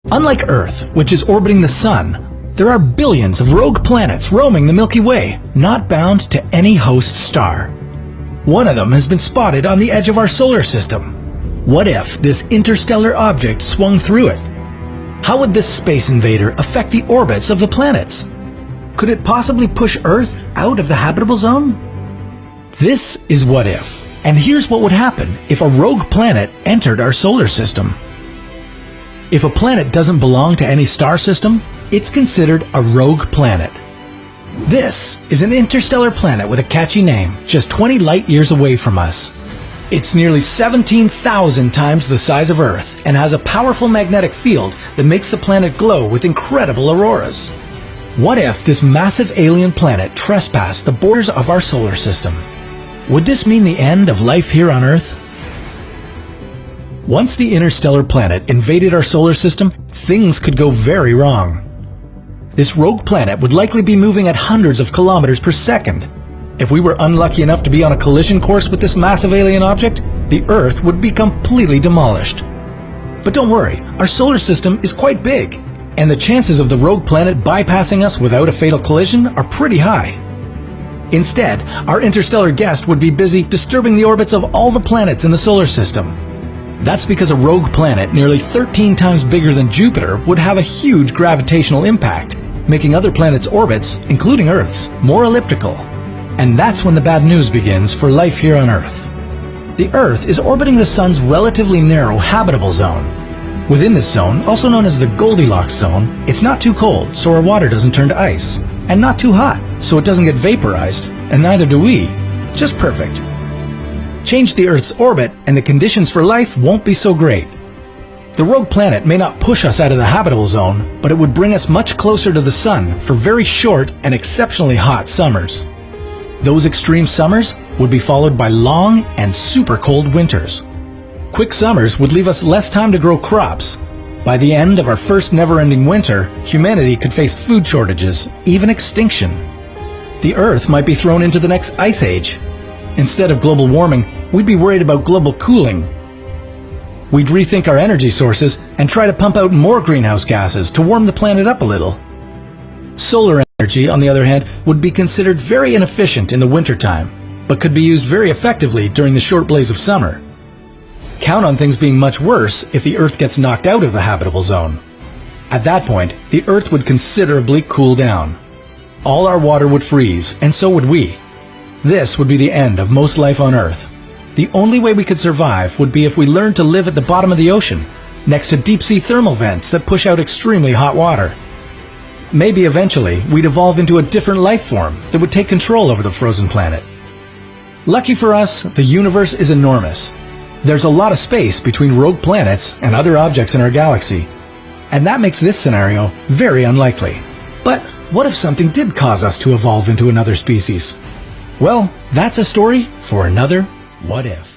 Unlike Earth, which is orbiting the Sun, there are billions of rogue planets roaming the Milky Way, not bound to any host star. One of them has been spotted on the edge of our solar system. What if this interstellar object swung through it? How would this space invader affect the orbits of the planets? Could it possibly push Earth out of the habitable zone? This is What If, and here's what would happen if a rogue planet entered our solar system. If a planet doesn't belong to any star system, it's considered a rogue planet. This is an interstellar planet with a catchy name, just 20 light years away from us. It's nearly 17,000 times the size of Earth and has a powerful magnetic field that makes the planet glow with incredible auroras. What if this massive alien planet trespassed the borders of our solar system? Would this mean the end of life here on Earth? Once the interstellar planet invaded our solar system, things could go very wrong. This rogue planet would likely be moving at hundreds of kilometers per second. If we were unlucky enough to be on a collision course with this massive alien object, the Earth would be completely demolished. But don't worry, our solar system is quite big, and the chances of the rogue planet bypassing us without a fatal collision are pretty high. Instead, our interstellar guest would be busy disturbing the orbits of all the planets in the solar system. That's because a rogue planet nearly 13 times bigger than Jupiter would have a huge gravitational impact, making other planets' orbits, including Earth's, more elliptical. And that's when the bad news begins for life here on Earth. The Earth is orbiting the Sun's relatively narrow habitable zone. Within this zone, also known as the Goldilocks zone, it's not too cold, so our water doesn't turn to ice, and not too hot, so it doesn't get vaporized, and neither do we. Just perfect. Change the Earth's orbit, and the conditions for life won't be so great. The rogue planet may not push us out of the habitable zone, but it would bring us much closer to the Sun for very short and exceptionally hot summers. Those extreme summers would be followed by long and super cold winters. Quick summers would leave us less time to grow crops. By the end of our first never-ending winter, humanity could face food shortages, even extinction. The Earth might be thrown into the next ice age. Instead of global warming, we'd be worried about global cooling. We'd rethink our energy sources and try to pump out more greenhouse gases to warm the planet up a little. Solar energy, on the other hand, would be considered very inefficient in the wintertime, but could be used very effectively during the short blaze of summer. Count on things being much worse if the Earth gets knocked out of the habitable zone. At that point, the Earth would considerably cool down. All our water would freeze, and so would we. This would be the end of most life on Earth. The only way we could survive would be if we learned to live at the bottom of the ocean, next to deep-sea thermal vents that push out extremely hot water. Maybe eventually we'd evolve into a different life form that would take control over the frozen planet. Lucky for us, the universe is enormous. There's a lot of space between rogue planets and other objects in our galaxy, and that makes this scenario very unlikely. But what if something did cause us to evolve into another species? Well, that's a story for another What If.